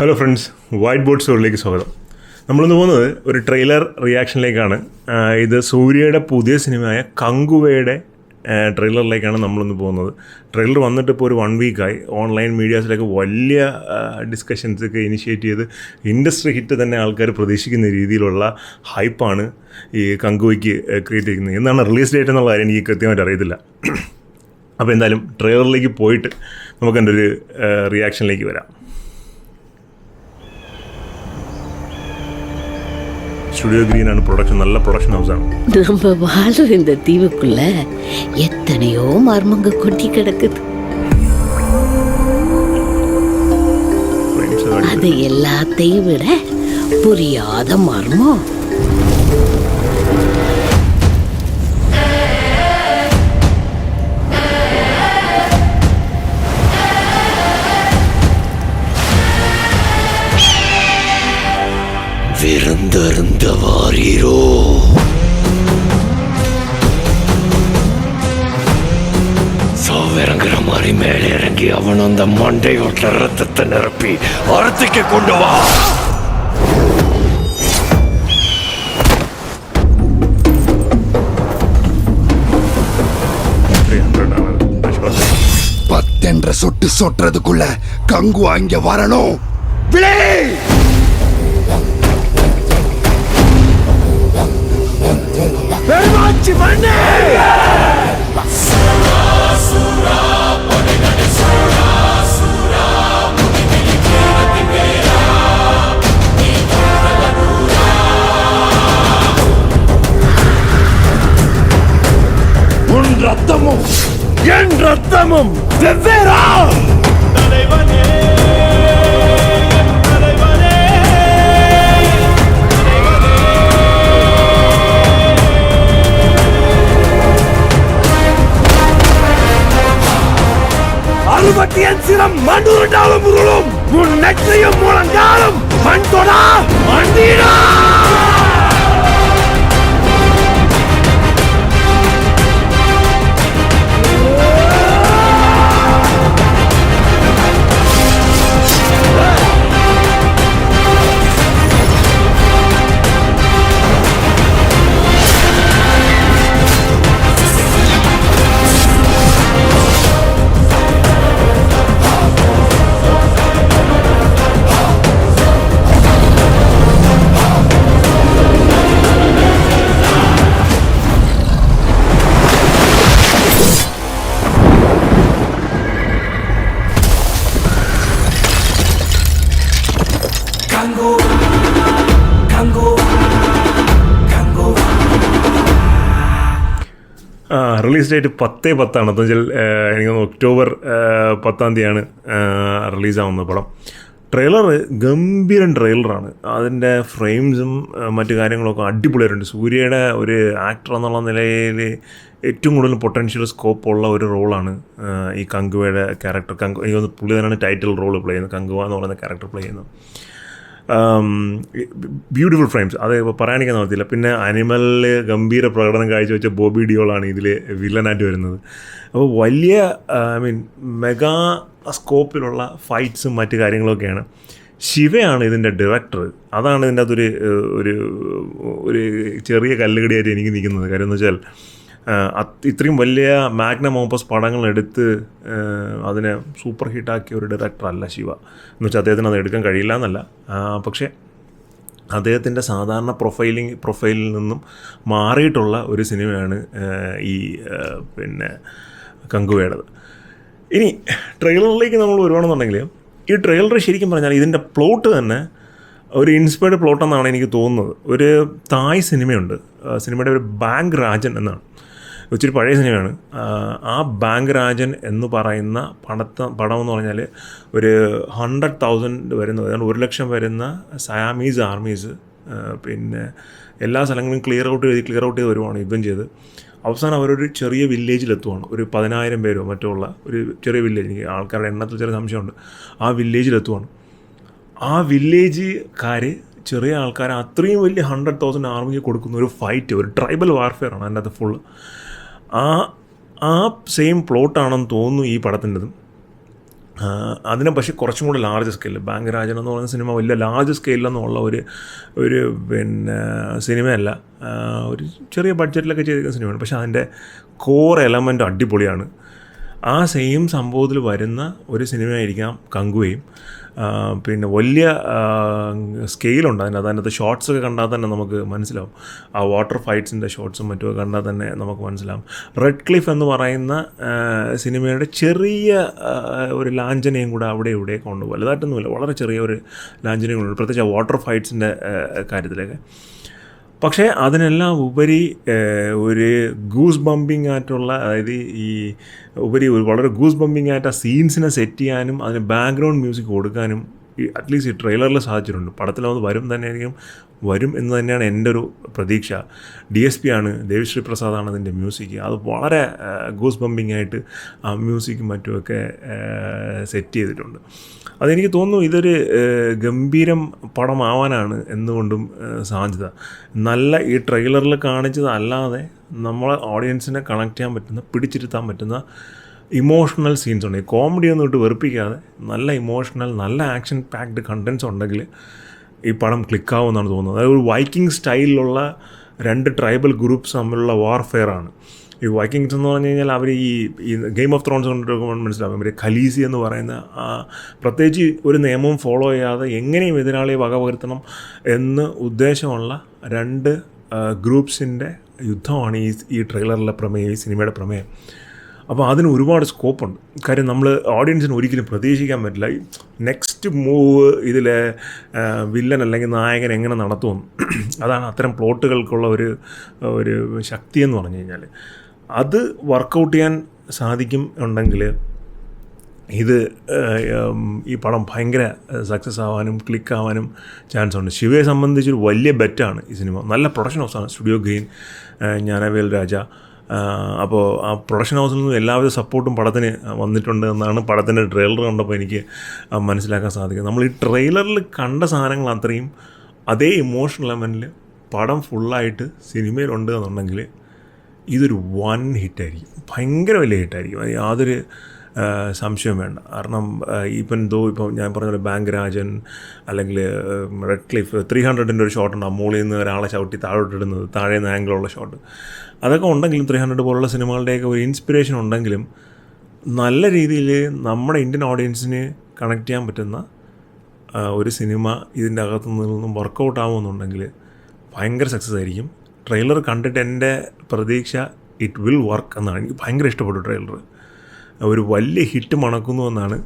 Hello friends, white board സ്റ്റോറിലേക്ക് സ്വാഗതം. നമ്മളിന്ന് പോകുന്നത് ഒരു ട്രെയിലർ റിയാക്ഷനിലേക്കാണ്. ഇത് സൂര്യയുടെ പുതിയ സിനിമയായ കങ്കുവയുടെ ട്രെയിലറിലേക്കാണ് നമ്മളിന്ന് പോകുന്നത്. ട്രെയിലർ വന്നിട്ട് ഇപ്പോൾ ഒരു 1 വീക്കായി. ഓൺലൈൻ മീഡിയാസിലൊക്കെ വലിയ ഡിസ്കഷൻസൊക്കെ ഇനിഷ്യേറ്റ് ചെയ്ത് ഇൻഡസ്ട്രി ഹിറ്റ് തന്നെ ആൾക്കാർ പ്രതീക്ഷിക്കുന്ന രീതിയിലുള്ള ഹൈപ്പാണ് ഈ കങ്കുവയ്ക്ക് ക്രിയേറ്റ് ചെയ്യുന്നത്. എന്നാണ് റിലീസ് ഡേറ്റ് എന്നുള്ള കാര്യം എനിക്ക് കൃത്യമായിട്ട് അറിയത്തില്ല. അപ്പോൾ എന്തായാലും ട്രെയിലറിലേക്ക് പോയിട്ട് നമുക്ക് എൻ്റെ ഒരു റിയാക്ഷനിലേക്ക് വരാം. ஸ்டுடியோ கிரீனான ப்ரொடக்ஷன், நல்ல ப்ரொடக்ஷன் ஹவுஸ் ആണ്. நம்ம வாழ்ற இந்த தீவுக்குள்ள எத்தனையோ மர்மங்க கொட்டி கிடக்குது. அது எல்லாத்தையும் விட புரியாத மர்மம் விருந்தருந்த வாரீரோ. சாவிறங்குற மாதிரி மேலே இறங்கி அவன் அந்த மண்டையோட்ட ரத்தத்தை நிரப்பி அறுத்துக்கு கொண்டு வா. பத்தென்ற சொட்டு சொட்டுறதுக்குள்ள கங்கு அங்க வரணும். விளை பெருமாச்சி மண்ணே உன் ரத்தமும் என் ரத்தமும் வெவ்வேறா. அறுபத்தியன் சிரம் மண்ணுருண்டாலும் உருளும் உன் நெற்றியும் முழங்காலும் மண் தொடா மண்டீடா. റിലീസ് ഡേറ്റ് 10/10 എന്ന് വെച്ചാൽ എനിക്ക് ഒക്ടോബർ 10 റിലീസാവുന്നത് പടം. ട്രെയിലർ ഗംഭീരൻ ട്രെയിലറാണ്. അതിൻ്റെ ഫ്രെയിംസും മറ്റു കാര്യങ്ങളൊക്കെ അടിപൊളിയായിട്ടുണ്ട്. സൂര്യയുടെ ഒരു ആക്ടർ എന്നുള്ള നിലയിൽ ഏറ്റവും കൂടുതൽ പൊട്ടൻഷ്യൽ സ്കോപ്പുള്ള ഒരു റോളാണ് ഈ കങ്കുവയുടെ ക്യാരക്ടർ. എനിക്ക് പുള്ളി തന്നെയാണ് ടൈറ്റിൽ റോൾ പ്ലേ ചെയ്യുന്നത്. കങ്കുവ എന്ന് പറയുന്ന ക്യാരക്ടർ പ്ലേ ചെയ്യുന്നത്. ബ്യൂട്ടിഫുൾ ഫ്രെയിംസ്, അത് ഇപ്പോൾ പറയാനിക്കാൻ പറ്റില്ല. പിന്നെ അനിമലിൽ ഗംഭീര പ്രകടനം കാഴ്ചവെച്ച ബോബി ഡിയോളാണ് ഇതിൽ വില്ലനായിട്ട് വരുന്നത്. അപ്പോൾ വലിയ മെഗാ സ്കോപ്പിലുള്ള ഫൈറ്റ്സും മറ്റു കാര്യങ്ങളൊക്കെയാണ്. ശിവയാണ് ഇതിൻ്റെ ഡയറക്ടർ. അതാണ് ഇതിൻ്റെ അകത്തൊരു ഒരു ചെറിയ കല്ലുകടിയായിട്ട് എനിക്ക് നിൽക്കുന്നത്. കാര്യം എന്ന് വെച്ചാൽ ഇത്രയും വലിയ മാഗ്നം ഓപ്പസ് പടങ്ങളെടുത്ത് അതിനെ സൂപ്പർ ഹിറ്റാക്കിയ ഒരു ഡയറക്ടറല്ല ശിവ. എന്ന് വെച്ചാൽ അദ്ദേഹത്തിന് അത് എടുക്കാൻ കഴിയില്ല എന്നല്ല, പക്ഷേ അദ്ദേഹത്തിൻ്റെ സാധാരണ പ്രൊഫൈലിൽ നിന്നും മാറിയിട്ടുള്ള ഒരു സിനിമയാണ് ഈ കങ്കുവയുടേത്. ഇനി ട്രെയിലറിലേക്ക് നമ്മൾ വരുവാണെന്നുണ്ടെങ്കിൽ ഈ ട്രെയിലർ ശരിക്കും പറഞ്ഞാൽ ഇതിൻ്റെ പ്ലോട്ട് തന്നെ ഒരു ഇൻസ്പയർഡ് പ്ലോട്ടെന്നാണ് എനിക്ക് തോന്നുന്നത്. ഒരു തായ് സിനിമയുണ്ട്, സിനിമയുടെ ഒരു ബാങ്ക് രാജൻ എന്നാണ്. ഇച്ചിരി പഴയ സിനിമയാണ്. ആ ബാങ്ക് രാജൻ എന്ന് പറയുന്ന പടം എന്ന് പറഞ്ഞാൽ ഒരു 100,000 വരുന്ന, അതായത് 100,000 വരുന്ന സയാമീസ് ആർമീസ് പിന്നെ എല്ലാ സ്ഥലങ്ങളും ക്ലിയർ ഔട്ട് ചെയ്ത് വരുവാണ് യുദ്ധം ചെയ്ത്. അവസാനം അവരൊരു ചെറിയ വില്ലേജിലെത്തുവാണ്. ഒരു 10,000 പേരോ മറ്റോ ഉള്ള ഒരു ചെറിയ വില്ലേജ്, എനിക്ക് ആൾക്കാരുടെ എണ്ണത്തിൽ ചെറിയ സംശയമുണ്ട്. ആ വില്ലേജിലെത്തുവാണ്. ആ വില്ലേജുകാർ ചെറിയ ആൾക്കാർ അത്രയും വലിയ 100,000 ആർമിക്ക് കൊടുക്കുന്ന ഒരു ഫൈറ്റ്, ഒരു ട്രൈബൽ വാർഫെയർ ആണ് അതിൻ്റെ അകത്ത് ഫുള്ള്. ആ സെയിം പ്ലോട്ടാണെന്ന് തോന്നുന്നു ഈ പടത്തിൻ്റെതും. അതിനെ പക്ഷേ കുറച്ചും കൂടി ലാർജ് സ്കെയിലിൽ ബാങ്കരാജൻ എന്ന് പറയുന്ന സിനിമ വലിയ ലാർജ് സ്കെയിലെന്നുള്ള ഒരു പിന്നെ സിനിമയല്ല, ഒരു ചെറിയ ബഡ്ജറ്റിലൊക്കെ ചെയ്തിരിക്കുന്ന സിനിമയാണ്. പക്ഷേ അതിൻ്റെ കോർ എലമെൻ്റ് അടിപൊളിയാണ്. ആ സെയിം സംഭവത്തിൽ വരുന്ന ഒരു സിനിമയായിരിക്കാം കങ്കുവയും. പിന്നെ വലിയ സ്കെയിലുണ്ട് അതിനകത്ത് ഷോർട്സൊക്കെ കണ്ടാൽ തന്നെ നമുക്ക് മനസ്സിലാവും. ആ വാട്ടർ ഫൈറ്റ്സിൻ്റെ ഷോർട്സും മറ്റുമൊക്കെ കണ്ടാൽ തന്നെ നമുക്ക് മനസ്സിലാവും. റെഡ് ക്ലിഫ് എന്ന് പറയുന്ന സിനിമയുടെ ചെറിയ ഒരു ലാഞ്ചനയും കൂടെ അവിടെ ഇവിടെ കൊണ്ടുപോകും. വലുതായിട്ടൊന്നുമില്ല, വളരെ ചെറിയ ഒരു ലാഞ്ചനയും കൊണ്ടുപോകും, പ്രത്യേകിച്ച് ആ വാട്ടർ ഫൈറ്റ്സിൻ്റെ കാര്യത്തിലൊക്കെ. പക്ഷേ അതിനെല്ലാം ഉപരി ഒരു ഗൂസ് ബമ്പിങ് ആയിട്ടുള്ള, അതായത് ഈ ഉപരി ഒരു വളരെ ഗൂസ് ബമ്പിങ് ആയിട്ട് ആ സീൻസിനെ സെറ്റ് ചെയ്യാനും അതിന് ബാക്ക്ഗ്രൗണ്ട് മ്യൂസിക് കൊടുക്കാനും അറ്റ്ലീസ്റ്റ് ഈ ട്രെയിലറിൽ സാധിച്ചിട്ടുണ്ട്. പടത്തിലത് വരും എന്ന് തന്നെയാണ് എൻ്റെ ഒരു പ്രതീക്ഷ. DSP ആണ്, ദേവിശ്രീ പ്രസാദാണ് അതിൻ്റെ മ്യൂസിക്. അത് വളരെ ഗൂസ് ബമ്പിങ് ആയിട്ട് ആ മ്യൂസിക്കും മറ്റുമൊക്കെ സെറ്റ് ചെയ്തിട്ടുണ്ട്. അതെനിക്ക് തോന്നുന്നു ഇതൊരു ഗംഭീരം പടമാവാനാണ് എന്തുകൊണ്ടും സാധ്യത. നല്ല ഈ ട്രെയിലറിൽ കാണിച്ചതല്ലാതെ നമ്മളെ ഓഡിയൻസിനെ കണക്ട് ചെയ്യാൻ പറ്റുന്ന, പിടിച്ചിരുത്താൻ പറ്റുന്ന ഇമോഷണൽ സീൻസ് ഉണ്ട്. ഈ കോമഡി ഒന്നും ഇട്ട് വെറുപ്പിക്കാതെ നല്ല ഇമോഷണൽ, നല്ല ആക്ഷൻ പാക്ഡ് കണ്ടൻസ് ഉണ്ടെങ്കിൽ ഈ പടം ക്ലിക്കാവുമെന്നാണ് തോന്നുന്നത്. അതായത് ഒരു വൈക്കിംഗ് സ്റ്റൈലിലുള്ള 2 ട്രൈബൽ ഗ്രൂപ്പ്സ് തമ്മിലുള്ള വാർഫെയർ ആണ്. ഈ വൈക്കിങ്സ് എന്ന് പറഞ്ഞു കഴിഞ്ഞാൽ അവർ ഈ ഗെയിം ഓഫ് ത്രോൺസ് കൊണ്ടിരിക്കുമ്പോൾ മനസ്സിലാവും. ഇവർ ഖലീസി എന്ന് പറയുന്ന പ്രത്യേകിച്ച് ഒരു നിയമവും ഫോളോ ചെയ്യാതെ എങ്ങനെയും എതിരാളിയെ വകവരുത്തണം എന്ന് ഉദ്ദേശമുള്ള 2 ഗ്രൂപ്പ്സിൻ്റെ യുദ്ധമാണ് ഈ ട്രെയിലറിലെ പ്രമേയം, ഈ സിനിമയുടെ പ്രമേയം. അപ്പോൾ അതിന് ഒരുപാട് സ്കോപ്പുണ്ട്. കാര്യം നമ്മൾ ഓഡിയൻസിന് ഒരിക്കലും പ്രതീക്ഷിക്കാൻ പറ്റില്ല നെക്സ്റ്റ് മൂവ് ഇതിലെ വില്ലൻ അല്ലെങ്കിൽ നായകൻ എങ്ങനെ നടത്തുമെന്ന്. അതാണ് അത്തരം പ്ലോട്ടുകൾക്കുള്ള ഒരു ശക്തി എന്ന് പറഞ്ഞു കഴിഞ്ഞാൽ. അത് വർക്കൗട്ട് ചെയ്യാൻ സാധിക്കും ഉണ്ടെങ്കിൽ ഇത് ഈ പടം ഭയങ്കര സക്സസ് ആവാനും ക്ലിക്കാവാനും ചാൻസ് ഉണ്ട്. ശിവയെ സംബന്ധിച്ചൊരു വലിയ ബെറ്റാണ് ഈ സിനിമ. നല്ല പ്രൊഡക്ഷൻ ഹൗസാണ് സ്റ്റുഡിയോ ഗ്രീൻ, ജ്ഞാനവേൽ രാജ. അപ്പോൾ ആ പ്രൊഡക്ഷൻ ഹൗസിൽ നിന്നും എല്ലാവിധ സപ്പോർട്ടും പടത്തിന് വന്നിട്ടുണ്ട് എന്നാണ് പടത്തിൻ്റെ ട്രെയിലർ കണ്ടപ്പോൾ എനിക്ക് മനസ്സിലാക്കാൻ സാധിക്കും. നമ്മൾ ഈ ട്രെയിലറിൽ കണ്ട സാധനങ്ങൾ അത്രയും അതേ ഇമോഷണൽ ലെവലിൽ പടം ഫുള്ളായിട്ട് സിനിമയിലുണ്ട് എന്നുണ്ടെങ്കിൽ ഇതൊരു 1 ഹിറ്റായിരിക്കും, ഭയങ്കര വലിയ ഹിറ്റായിരിക്കും. അത് യാതൊരു സംശയം വേണ്ട. കാരണം ഇപ്പം ഞാൻ പറഞ്ഞ പോലെ ബാങ്കരാജൻ അല്ലെങ്കിൽ റെഡ് ക്ലിഫ് 300ൻ്റെ ഒരു ഷോട്ടുണ്ട്, മോളിൽ നിന്ന് ഒരാളെ ചവിട്ടി താഴോട്ടിടുന്നത്, താഴെ നിന്ന് ആംഗിളുള്ള ഷോട്ട്, അതൊക്കെ ഉണ്ടെങ്കിലും 300 പോലുള്ള സിനിമകളുടെയൊക്കെ ഒരു ഇൻസ്പിറേഷൻ ഉണ്ടെങ്കിലും നല്ല രീതിയിൽ നമ്മുടെ ഇന്ത്യൻ ഓഡിയൻസിന് കണക്ട് ചെയ്യാൻ പറ്റുന്ന ഒരു സിനിമ ഇതിൻ്റെ അകത്തു നിന്നും വർക്കൗട്ട് ആവുമെന്നുണ്ടെങ്കിൽ ഭയങ്കര സക്സസ് ആയിരിക്കും. ട്രെയിലർ കണ്ടിട്ട് എൻ്റെ പ്രതീക്ഷ ഇറ്റ് വിൽ വർക്ക് എന്നാണ്. എനിക്ക് ഭയങ്കര ഇഷ്ടപ്പെട്ടു ട്രെയിലർ. ഒരു വലിയ ഹിറ്റ് മണക്കുന്നു എന്നാണ്.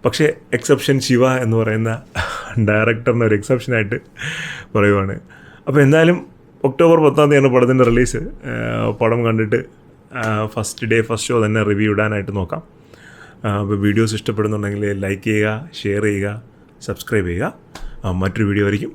പക്ഷേ എക്സെപ്ഷൻ ശിവ എന്ന് പറയുന്ന ഡയറക്ടറിന് ഒരു എക്സെപ്ഷനായിട്ട് പറയുവാണ്. അപ്പോൾ എന്തായാലും ഒക്ടോബർ 10 പടത്തിൻ്റെ റിലീസ്. പടം കണ്ടിട്ട് ഫസ്റ്റ് ഷോ തന്നെ റിവ്യൂ ഇടാനായിട്ട് നോക്കാം. അപ്പോൾ വീഡിയോസ് ഇഷ്ടപ്പെടുന്നുണ്ടെങ്കിൽ ലൈക്ക് ചെയ്യുക, ഷെയർ ചെയ്യുക, സബ്സ്ക്രൈബ് ചെയ്യുക. മറ്റൊരു വീഡിയോ ആയിരിക്കും.